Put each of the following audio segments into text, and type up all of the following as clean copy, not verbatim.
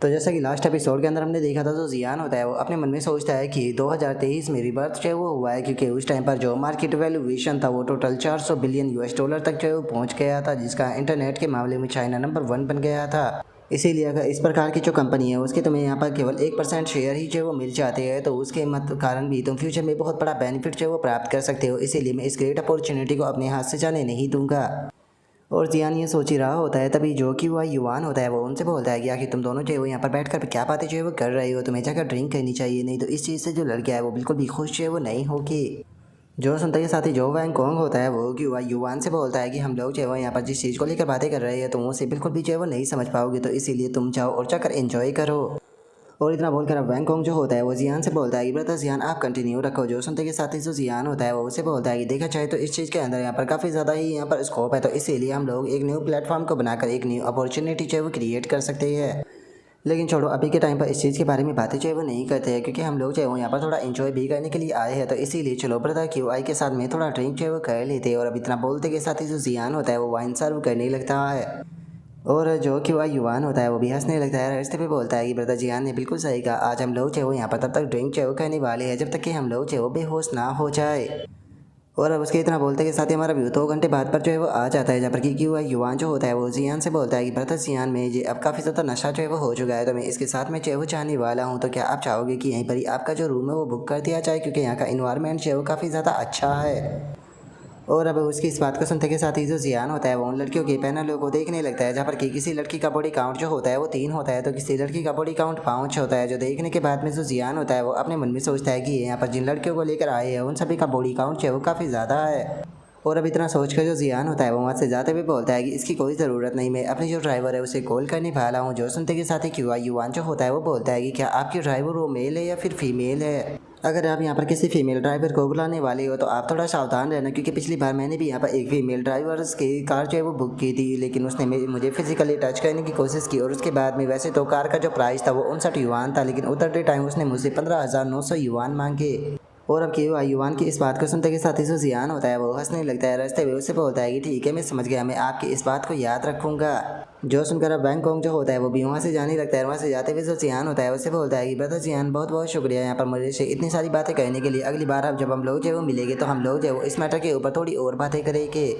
तो जैसा कि लास्ट एपिसोड के अंदर हमने देखा था, जो जियान होता है वो अपने मन में सोचता है कि 2023 में रिबर्थ जो है वो हुआ है, क्योंकि उस टाइम पर जो मार्केट वैल्यूएशन था वो टोटल 400 बिलियन यूएस डॉलर तक जो है वो पहुंच गया था, जिसका इंटरनेट के मामले में चाइना नंबर 1 बन गया था। इसीलिए अगर इस प्रकार की जो कंपनी है उसके तुम्हें यहाँ पर केवल 1% शेयर ही जो है वो मिल जाते हैं, तो उसके मत कारण भी तुम फ्यूचर में बहुत बड़ा बेनिफिट जो है वो प्राप्त कर सकते हो। इसीलिए मैं इस ग्रेट अपॉर्चुनिटी को अपने हाथ से जाने नहीं दूंगा। और जियान ये सोच ही रहा होता है, तभी जो कि वह युवान होता है वो उनसे बोलता है कि आखिर तुम दोनों जो है वो यहाँ पर बैठकर क्या बातें जो है वो कर रहे हो, तुम्हें जाकर ड्रिंक करनी चाहिए, नहीं तो इस चीज़ से जो लड़का है वो बिल्कुल भी खुश जो है वो नहीं होगी। जो सुनते के साथ ही जो वैंगकोंग होता है वो कि वह युवान से बोलता है कि हम लोग जो है वो यहाँ पर जिस चीज़ को लेकर बातें कर रहे हैं तुम उसे बिल्कुल भी जो है वो नहीं समझ पाओगे, तो इसीलिए तुम जाओ और जाकर एंजॉय करो। और इतना बोलकर अब वैंगकोंग जो होता है वो जियान से बोलता है कि ब्रदर जियान आप कंटिन्यू रखो। जो सुनते के साथ ही जो जियान होता है वो उसे बोलता है कि देखा जाए तो इस चीज़ के अंदर यहाँ पर काफ़ी ज़्यादा ही यहाँ पर स्कोप है, तो इसीलिए हम लोग एक न्यू प्लेटफॉर्म को बनाकर एक न्यू अपॉर्चुनिटी जो है वो क्रिएट कर सकते हैं। लेकिन छोड़ो, अभी के टाइम पर इस चीज़ के बारे में बातें जो है वो नहीं करते हैं, क्योंकि हम लोग जो है वो यहाँ पर थोड़ा एंजॉय भी करने के लिए आए हैं, तो इसीलिए चलो ब्रदर QI के साथ में थोड़ा ड्रिंक जो है वो कर लेते हैं। और अब इतना बोलते के साथ ही जो जियान होता है वो वाइन सर्व करने लगता है। और जो कि वह युवान होता है वो भी हंसने लगता है, रास्ते पे बोलता है कि ब्रदर जियान ने बिल्कुल सही कहा, आज हम लोग जो है वो यहाँ पर तब तक ड्रिंक जो है वो करने वाले हैं जब तक कि हम लोग जो है वो बेहोश ना हो जाए। और अब उसके इतना बोलते के साथ ही हमारा व्यू 2 घंटे बाद पर जो है वो आ जाता है, जहाँ पर कि वह युवान जो होता है वो जियान से बोलता है कि ब्रदर जियान में ये अब काफ़ी ज़्यादा नशा जो है वो हो चुका है, तो मैं इसके साथ में जो है वो जाने वाला हूँ, तो क्या आप चाहोगे कि यहीं पर ही आपका जो रूम है वो बुक कर दिया जाए, क्योंकि यहाँ का इन्वायरमेंट जो है वो काफ़ी ज़्यादा अच्छा है। और अब उसकी इस बात को सुनते के साथ ही जो जियान होता है वो उन लड़कियों के पैनल को देखने लगता है, जहाँ पर कि किसी लड़की का बॉडी काउंट जो होता है वो 3 होता है, तो किसी लड़की का बॉडी काउंट 5 होता है। जो देखने के बाद में जो जियान होता है वो अपने मन में सोचता है कि यहाँ पर जिन लड़कियों को लेकर आए हैं उन सभी का बॉडी काउंट जो है वो काफ़ी ज़्यादा है। और अब इतना सोचकर जो जियान होता है वो वहाँ से जाते हुए बोलता है कि इसकी कोई ज़रूरत नहीं, मैं अपनी जो ड्राइवर है उसे कॉल करने वाला हूँ। जो सुनते के साथ ही क्यों युवान जो होता है वो बोलता है कि क्या आपकी ड्राइवर वो मेल है या फिर फीमेल है। अगर आप यहाँ पर किसी फीमेल ड्राइवर को बुलाने वाले हो तो आप थोड़ा सावधान रहना, क्योंकि पिछली बार मैंने भी यहाँ पर एक फीमेल ड्राइवर की कार जो है वो बुक की थी, लेकिन उसने मुझे फिजिकली टच करने की कोशिश की, और उसके बाद में वैसे तो कार का जो प्राइस था वो 59 युआन था, लेकिन उतरते टाइम उसने मुझसे 15,900 युआन मांगे। और अब केवल युवान की इस बात को सुनते के साथ ही जो जियान होता है वो हंसने लगता है, रास्ते में उससे बोलता है कि ठीक है मैं समझ गया, मैं आपकी इस बात को याद रखूंगा। जो सुनकर अब बैंकॉक जो होता है वो भी वहाँ से जाने लगता है। वहाँ से जाते हुए जो जियान होता है उससे बोलता है कि ब्रदर जियान बहुत बहुत शुक्रिया यहाँ पर मुझे से इतनी सारी बातें कहने के लिए, अगली बार अब जब हम लोग जो है वो मिलेंगे तो हम लोग जो है वो इस मैटर के ऊपर थोड़ी और बातें करेंगे।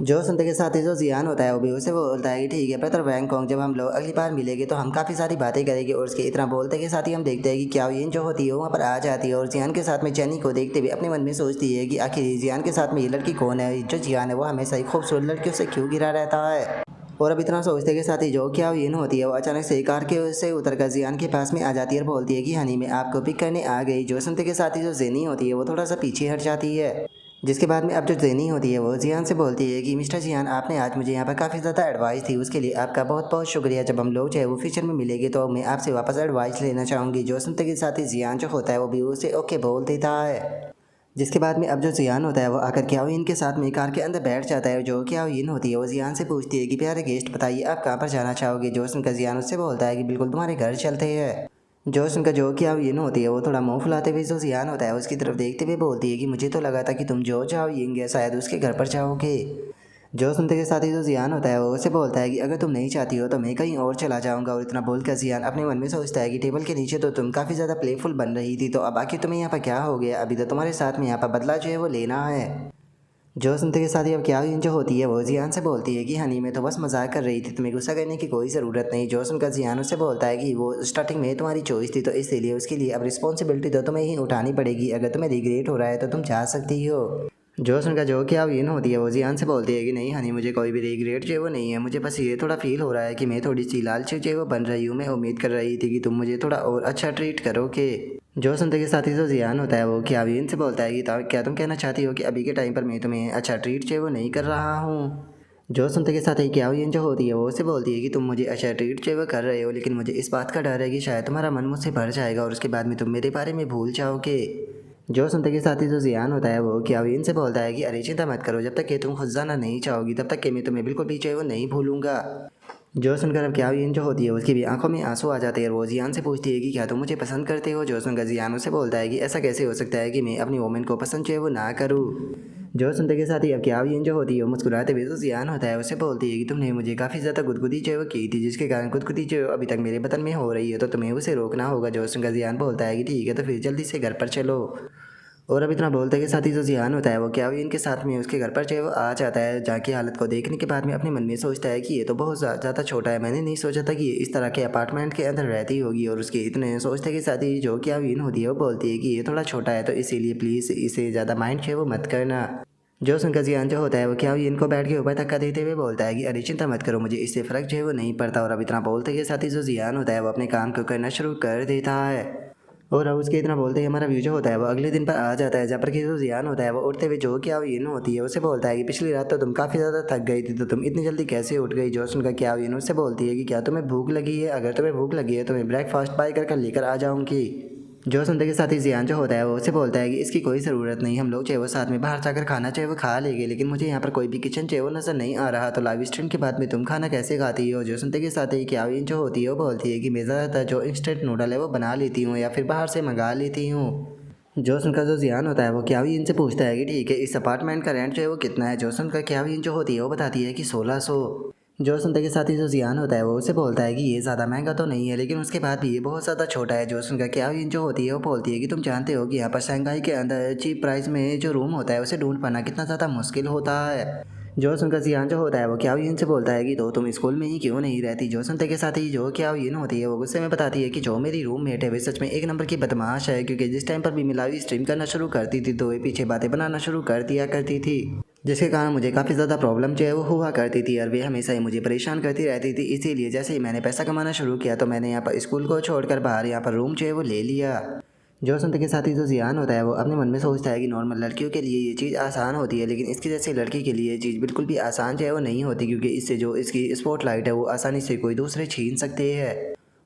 जो सुनते के साथ ही जो जियान होता है वो भी उसे बोलता है कि ठीक है ब्रदर बैंकॉक, जब हम लोग अगली बार मिलेंगे तो हम काफ़ी सारी बातें करेंगे। और उसके इतना बोलते के साथ ही हम देखते हैं कि क्या ये जो होती है वहाँ पर आ जाती है, और जियान के साथ में जेनी को देखते हुए अपने मन में सोचती है कि आखिर जियान के साथ में ये लड़की कौन है, जो जियान है वो हमेशा ही खूबसूरत लड़कियों से क्यों घिरा रहता है। और अब इतना सोचते के साथ ही जो क्या यीन होती है वो अचानक से कार के से उतरकर जियान के पास में आ जाती है और बोलती है कि हनी मैं आपको पिक करने आ गई। जो सुनते के साथ ही जो जेनी होती है वो थोड़ा सा पीछे हट जाती है, जिसके बाद में अब जो जेनी होती है वो जियान से बोलती है कि मिस्टर जियान आपने आज मुझे यहाँ पर काफ़ी ज़्यादा एडवाइस दी, उसके लिए आपका बहुत बहुत शुक्रिया। जब हम लोग जो है वो फ्यूचर में मिलेंगे तो मैं आपसे वापस एडवाइस लेना चाहूँगी। जो सुनते के साथ ही जियान जो होता है वो भी उसे ओके बोल देता है, जिसके बाद में अब जो जियान होता है वो आकर क्याओयिन के साथ में कार के अंदर बैठ जाता है। जो क्याओयिन होती है वो जियान से पूछती है कि प्यारे गेस्ट बताइए आप कहाँ पर जाना चाहोगे। जो सुनकर जियान उससे बोलता है कि बिल्कुल तुम्हारे घर चलते हैं। जो सुनकर जो क्याओयिन होती है वो थोड़ा मुंह फुलाते हुए जो जियान होता है उसकी तरफ देखते हुए बोलती है कि मुझे तो लगा था कि तुम जो चाहोगे शायद उसके घर पर जाओगे। जो सुनते के साथ ही जो जियान होता है वो उसे बोलता है कि अगर तुम नहीं चाहती हो तो मैं कहीं और चला जाऊंगा। और इतना बोलकर जियान अपने मन में सोचता है कि टेबल के नीचे तो तुम काफ़ी ज़्यादा प्लेफुल बन रही थी, तो अब आखिर तुम्हें यहाँ पर क्या हो गया, अभी तो तुम्हारे साथ में यहाँ पर बदला जो है वो लेना है। जो सुनते के साथ ही अब क्या जो होती है वो जियान से बोलती है कि हनी मैं तो बस मजाक कर रही थी, तुम्हें गुस्सा करने की कोई ज़रूरत नहीं। जो सुनकर जियान उससे बोलता है कि वो स्टार्टिंग में तुम्हारी चॉइस थी, तो इसीलिए उसके लिए अब रिस्पॉन्सिबिलिटी तो तुम्हें ही उठानी पड़ेगी। अगर तुम्हें रिग्रेट हो रहा है तो तुम जा सकती हो। जो सुनकर जो कि अब ये होती है वो जियान से बोलती है कि नहीं हनी मुझे कोई भी रिग्रेट जो है वो नहीं है, मुझे बस ये थोड़ा फील हो रहा है कि मैं थोड़ी सी लालची जो है वो बन रही हूँ। मैं उम्मीद कर रही थी कि तुम मुझे थोड़ा और अच्छा ट्रीट करोगे। जो सुनते के साथ ही जो जियान होता है वो क्या से बोलता है कि क्या तुम कहना चाहती हो कि अभी के टाइम पर मैं तुम्हें अच्छा ट्रीट जो है वो नहीं कर रहा हूँ। जो सुनते के साथ ही क्या जो होती है वो उससे बोलती है कि तुम मुझे अच्छा ट्रीट जो है वो कर रहे हो, लेकिन मुझे इस बात का डर है कि शायद तुम्हारा मन मुझसे भर जाएगा और उसके बाद में तुम मेरे बारे में भूल जाओगे। जो सुनते के साथ ही जो जियान होता है वो क्याविन से बोलता है कि अरे चिंता मत करो, जब तक कि तुम खुद जाना नहीं चाहोगी तब तक कि मैं तुम्हें बिल्कुल भी जो है वो नहीं भूलूंगा। जो सुनकर अब क्याविन जो होती है उसकी भी आंखों में आंसू आ जाते हैं और वो जियान से पूछती है कि क्या तुम मुझे पसंद करते हो। जो सुनकर जियान उससे बोलता है कि ऐसा कैसे हो सकता है कि मैं अपनी वोमेन को पसंद जो है वो ना करूँ। जो सुनते के साथ ही अब क्याविन जो होती है वो मुस्कुराते हुए जियान होता है उसे बोलती है कि तुमने मुझे काफ़ी ज़्यादा गुदगुदी जो है वो की थी, जिसके कारण गुदगुदी जो अभी तक मेरे बदन में हो रही है, तो तुम्हें उसे रोकना होगा। जो सुनकर जियान बोलता है कि ठीक है, तो फिर जल्दी से घर पर चलो। और अब इतना बोलते के साथ ही जो जियान होता है वो क्याविन के साथ में उसके घर पर जो है वो आ जाता है, जहाँ की हालत को देखने के बाद में अपने मन में सोचता है कि ये तो बहुत ज़्यादा छोटा है, मैंने नहीं सोचा था कि ये इस तरह के अपार्टमेंट के अंदर रहती होगी। और उसके इतने सोचते के साथ ही जो क्याविन होती है वो बोलती है कि ये थोड़ा छोटा है, तो इसीलिए प्लीज़ इसे ज़्यादा माइंड जो है वो मत करना। जो सुनकर जियान जो होता है वो क्याविन को बैठ के ऊपर धक्का देते हुए बोलता है कि अरे चिंता मत करो, मुझे इससे फ़र्क जो है वो नहीं पड़ता। और अब इतना बोलते के साथ ही जो जियान होता है वो अपने काम को करना शुरू कर देता है। और अब उसके इतना बोलते ही हमारा व्यू जो होता है वो अगले दिन पर आ जाता है, जहाँ पर कि जो जियान होता है वो उठते हुए जो क्याविन होती है उसे बोलता है कि पिछली रात तो तुम काफ़ी ज़्यादा थक गई थी, तो तुम इतनी जल्दी कैसे उठ गई। जो सुनकर क्याविन उससे बोलती है कि क्या तुम्हें भूख लगी है, अगर तुम्हें भूख लगी है तो मैं ब्रेकफास्ट बाय कर लेकर आ जाऊँगी। जो सुनते के साथ ही जियान जो होता है वो उसे बोलता है कि इसकी कोई ज़रूरत नहीं, हम लोग चाहे वो साथ में बाहर जाकर खाना चाहे वो खा लेंगे, लेकिन मुझे यहाँ पर कोई भी किचन चाहे वो नज़र नहीं आ रहा, तो लाइव स्ट्रीम के बाद में तुम खाना कैसे खाती हो। जो सुनते के साथ ही क्याविन जो होती है वो बोलती है कि मैं ज़्यादातर जो इंस्टेंट नूडल है वो बना लेती हूँ या फिर बाहर से मंगा लेती हूँ। जो सुनकर जो जियान होता है वो क्याविन से पूछता है कि ठीक है, इस अपार्टमेंट का रेंट जो है वो कितना है। जो सुनकर क्याविन जो होती है वो बताती है कि 1600। जो सुनते के साथ ही जो जियान होता है वो उसे बोलता है कि ये ज़्यादा महंगा तो नहीं है, लेकिन उसके बाद भी ये बहुत ज़्यादा छोटा है। जो सुनकर क्याविन जो होती है वो बोलती है कि तुम जानते हो कि यहाँ पर शंघाई के अंदर चीप प्राइस में जो रूम होता है उसे ढूंढ पाना कितना ज़्यादा मुश्किल होता है। जो सुनकर जियान जो होता है वो क्याविन से बोलता है कि तो तुम स्कूल में ही क्यों नहीं रहती। जो सुनते के साथ ही जो क्याविन होती है वो गुस्से में बताती है कि जो मेरी रूममेट है वे सच में एक नंबर की बदमाश है, क्योंकि जिस टाइम पर भी मैं लाइव स्ट्रीम करना शुरू करती थी तो वे पीछे बातें बनाना शुरू कर दिया करती थी, जिसके कारण मुझे काफ़ी ज़्यादा प्रॉब्लम जो है वो हुआ करती थी और वे हमेशा ही मुझे परेशान करती रहती थी। इसीलिए जैसे ही मैंने पैसा कमाना शुरू किया तो मैंने यहाँ पर स्कूल को छोड़कर बाहर यहाँ पर रूम जो है वो ले लिया। जो सुनते के साथ ही जो जियान होता है वो अपने मन में सोचता है कि नॉर्मल लड़कियों के लिए ये चीज़ आसान होती है, लेकिन इसकी जैसे लड़की के लिए ये चीज़ बिल्कुल भी आसान जो है वो नहीं होती, क्योंकि इससे जो इसकी स्पॉटलाइट है वो आसानी से कोई दूसरे छीन सकते हैं।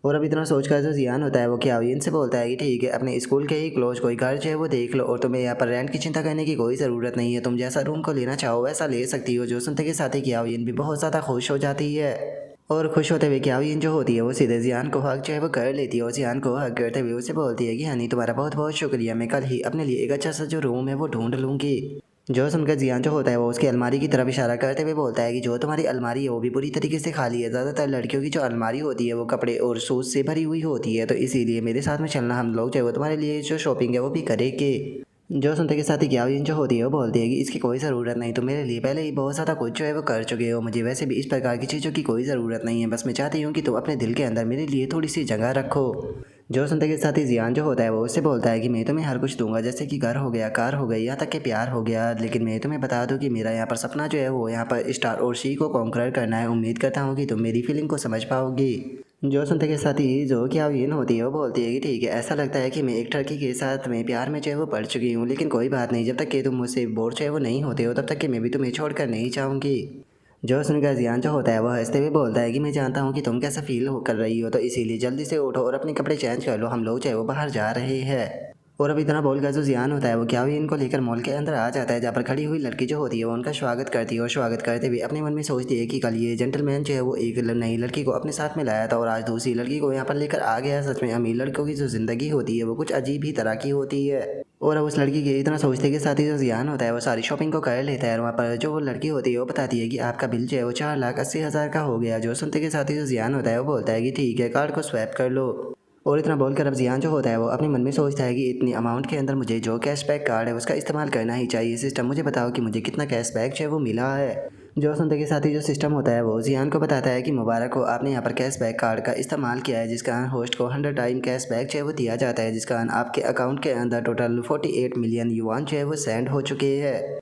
और अब इतना सोचकर जो जियान होता है वो क्याविन से बोलता है कि ठीक है, अपने स्कूल के ही क्लोज कोई घर जो है वो देख लो और तुम्हें यहाँ पर रेंट की चिंता करने की कोई ज़रूरत नहीं है, तुम जैसा रूम को लेना चाहो वैसा ले सकती हो। जो सुनते के साथ ही क्याविन भी बहुत ज़्यादा खुश हो जाती है। और खुश होते हुए क्याविन जो होती है वो सीधे जियान को हक जो है वो कर लेती है और जियान को हक करते हुए उसे बोलती है कि हनी तुम्हारा बहुत बहुत शुक्रिया, मैं कल ही अपने लिए एक अच्छा सा जो रूम है वो ढूंढ लूँगी। जो सुनकर जियान जो होता है वो उसकी अलमारी की तरफ इशारा करते हुए बोलता है कि जो तुम्हारी अलमारी है वो भी पूरी तरीके से खाली है। ज़्यादातर लड़कियों की जो अलमारी होती है वो कपड़े और शूज़ से भरी हुई होती है, तो इसीलिए मेरे साथ में चलना, हम लोग जो है वो तुम्हारे लिए जो शॉपिंग है वो भी करेंगे। जो सुनते के साथ ही क्याविन जो होती है वो बोलती है कि इसकी कोई ज़रूरत नहीं, तुम मेरे लिए पहले ही बहुत ज़्यादा कुछ जो है वो कर चुके हो, मुझे वैसे भी इस प्रकार की चीज़ों की कोई ज़रूरत नहीं है, बस मैं चाहती हूँ कि तुम अपने दिल के अंदर मेरे लिए थोड़ी सी जगह रखो। जो सुनते के साथ ही जियान जो होता है वो उससे बोलता है कि मैं तुम्हें हर कुछ दूंगा, जैसे कि घर हो गया, कार हो गई, यहाँ तक कि प्यार हो गया, लेकिन मैं तुम्हें बता दूं कि मेरा यहाँ पर सपना जो है वो यहाँ पर स्टार और सी को कॉन्करर करना है। उम्मीद करता हूँ कि तुम मेरी फीलिंग को समझ पाओगी। जो सुनते के साथ ही जो क्याविन होती है वो बोलती है कि ठीक है, ऐसा लगता है कि मैं एक लड़की के साथ में प्यार में जो है वो पड़ चुकी हूँ, लेकिन कोई बात नहीं, जब तक कि तुम मुझसे बोर जो है वो नहीं होते हो तब तक कि मैं भी तुम्हें छोड़कर नहीं चाहूँगी। जो सुनकर जियान जो होता है वो हंसते हुए बोलता है कि मैं जानता हूँ कि तुम कैसा फील कर रही हो, तो इसीलिए जल्दी से उठो और अपने कपड़े चेंज कर लो, हम लोग जो है वो बाहर जा रहे हैं। और अब इतना बोलकर जो जियान होता है वो क्याविन को लेकर मॉल के अंदर आ जाता है, जहाँ पर खड़ी हुई लड़की जो होती है वो उनका स्वागत करती है और स्वागत करते हुए अपने मन में सोचती है कि कल ये जेंटलमैन जो है वो एक नई लड़की को अपने साथ में लाया था और आज दूसरी लड़की को यहाँ पर लेकर आ गया। सच में अमीर लड़कों की जो ज़िंदगी होती है वो कुछ अजीब ही तरह की होती है। और अब उस लड़की के इतना सोचते के साथ ही जो जियान होता है वो सारी शॉपिंग को कर लेता है और वहाँ पर जो वो लड़की होती है वो बताती है कि आपका बिल जो है वो 4,80,000 का हो गया। जो सुनते के साथ ही जो जियान होता है वो बोलता है कि ठीक है, कार्ड को स्वैप कर लो। और इतना बोलकर अब जियान जो होता है वो अपने मन में सोचता है कि इतनी अमाउंट के अंदर मुझे जो कैशबैक कार्ड है उसका इस्तेमाल करना ही चाहिए। सिस्टम मुझे बताओ कि मुझे कितना कैशबैक जो है वो मिला है। जो सुनते के साथ ही जो सिस्टम होता है वो जियान को बताता है कि मुबारक हो, आपने यहाँ पर कैशबैक कार्ड का इस्तेमाल किया है, जिसका होस्ट को 100 टाइम कैशबैक जो है वो दिया जाता है, जिसका आपके अकाउंट के अंदर टोटल 48 मिलियन युआन जो है वो सेंड हो चुके हैं।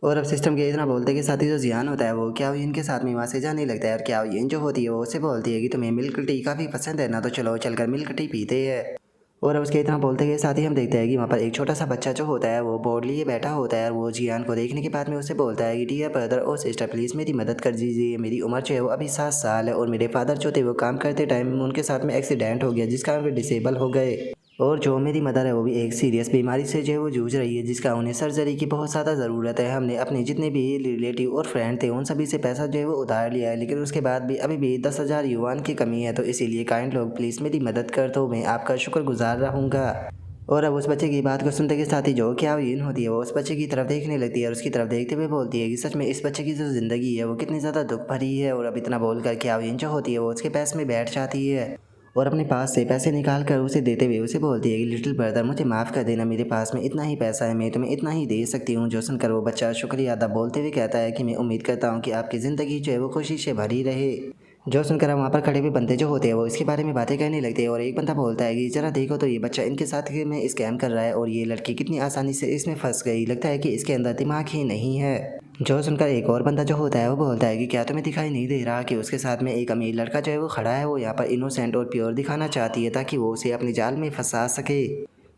और अब सिस्टम के इतना बोलते के साथ ही जो जियान होता है वो क्याविन के साथ में वहाँ से जाने लगता है और क्याविन जो होती है वो उससे बोलती है कि तुम्हें मिल्क टी काफ़ी पसंद है ना, तो चलो चलकर मिल्क टी पीते हैं। और अब उसके इतना बोलते के साथ ही हम देखते हैं कि वहाँ पर एक छोटा सा बच्चा जो होता है वो बोर्ड लिए बैठा होता है और वो जियान को देखने के बाद में उससे बोलता है कि डियर ब्रदर और सिस्टर, प्लीज़ मेरी मदद कर दीजिए, मेरी उम्र जो है वो अभी 7 साल है और मेरे फादर जो थे वो काम करते टाइम उनके साथ में एक्सीडेंट हो गया, जिस कारण वे डिसेबल हो गए। और जो मेरी मदर है वो भी एक सीरियस बीमारी से जो है वो जूझ रही है, जिसका उन्हें सर्जरी की बहुत ज़्यादा ज़रूरत है। हमने अपने जितने भी रिलेटिव और फ्रेंड थे उन सभी से पैसा जो है वो उधार लिया है, लेकिन उसके बाद भी अभी भी 10,000 युआन की कमी है, तो इसीलिए काइंड लोग प्लीज़ मेरी मदद कर दो, मैं आपका शुक्रगुजार रहूँगा। और अब उस बच्चे की बात को सुनते के साथ ही जो क्या यून होती है वो उस बच्चे की तरफ देखने लगती है और उसकी तरफ देखते हुए बोलती है कि सच में इस बच्चे की जो ज़िंदगी है वो कितनी ज़्यादा दुख भरी है। और अब इतना बोल कर क्या यून जो होती है वो उसके पास में बैठ जाती है और अपने पास से पैसे निकाल कर उसे देते हुए उसे बोलती है कि लिटिल ब्रदर मुझे माफ़ कर देना, मेरे पास में इतना ही पैसा है, मैं तुम्हें इतना ही दे सकती हूँ। जो सुनकर वो बच्चा शुक्रिया अदा बोलते हुए कहता है कि मैं उम्मीद करता हूँ कि आपकी ज़िंदगी जो है वो खुशी से भरी रहे। जो सुनकर वहाँ पर खड़े हुए बंदे जो होते हैं वो इसके बारे में बातें करने लगते हैं और एक बंदा बोलता है कि ज़रा देखो तो ये बच्चा इनके साथ में स्कैम कर रहा है और ये लड़की कितनी आसानी से इसमें फंस गई, लगता है कि इसके अंदर दिमाग ही नहीं है। जो सुनकर एक और बंदा जो होता है वो बोलता है कि क्या तुम्हें दिखाई नहीं दे रहा कि उसके साथ में एक अमीर लड़का जो है वो खड़ा है, वो यहाँ पर इनोसेंट और प्योर दिखाना चाहती है ताकि वो उसे अपने जाल में फंसा सके।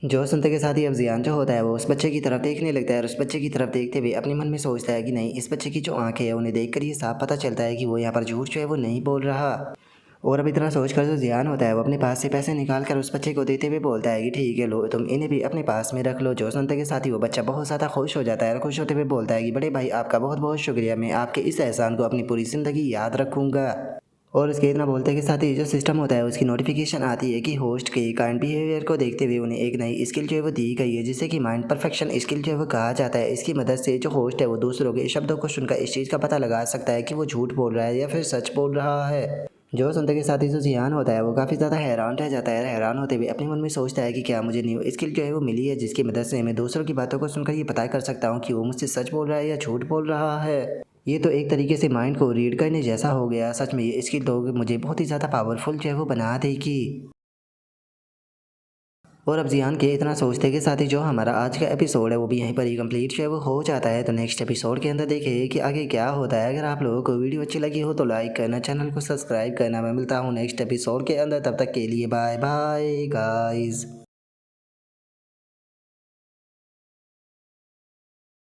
जो सुनते के साथ ही अब जियान जो होता है वो उस बच्चे की तरफ देखने लगता है और उस बच्चे की तरफ देखते हुए अपने मन में सोचता है कि नहीं, इस बच्चे की जो आंखें हैं उन्हें देखकर ये साफ पता चलता है कि वो यहाँ पर झूठ जो है वो नहीं बोल रहा। और अब इतना सोचकर जो जियान होता है वो अपने पास से पैसे निकाल कर उस बच्चे को देते हुए बोलता है कि ठीक है लो, तुम इन्हें भी अपने पास में रख लो। जो सुनते के साथ ही वो बच्चा बहुत ज़्यादा खुश हो जाता है और खुश होते हुए बोलता है कि बड़े भाई आपका बहुत बहुत शुक्रिया, मैं आपके इस एहसान को अपनी पूरी ज़िंदगी याद रखूँगा। और उसके इतना बोलते के साथ ही जो सिस्टम होता है उसकी नोटिफिकेशन आती है कि होस्ट के काइंड बिहेवियर को देखते हुए उन्हें एक नई स्किल जो है वो दी गई है जिसे कि माइंड परफेक्शन स्किल जो है वो कहा जाता है। इसकी मदद से जो होस्ट है वो दूसरों के शब्दों को सुनकर इस चीज़ का पता लगा सकता है कि वो झूठ बोल रहा है या फिर सच बोल रहा है। जो सुनते के साथ ही जो जियान होता है वो काफ़ी ज़्यादा हैरान रह जाता है। हैरान होते हुए अपने मन में सोचता है कि क्या मुझे न्यू स्किल जो है वो मिली है जिसकी मदद से मैं दूसरों की बातों को सुनकर ये पता कर सकता हूँ कि वो मुझसे सच बोल रहा है या झूठ बोल रहा है। ये तो एक तरीके से माइंड को रीड करने जैसा हो गया। सच में ये स्किल तो मुझे बहुत ही ज़्यादा पावरफुल जो है वो बना देगी। और अब जियान के इतना सोचते के साथ ही जो हमारा आज का एपिसोड है वो भी यहीं पर ही कंप्लीट जो है वो हो जाता है। तो नेक्स्ट एपिसोड के अंदर देखिए कि आगे क्या होता है। अगर आप लोगों को वीडियो अच्छी लगी हो तो लाइक करना, चैनल को सब्सक्राइब करना। मैं मिलता हूँ नेक्स्ट एपिसोड के अंदर, तब तक के लिए बाय बाय गाइज़।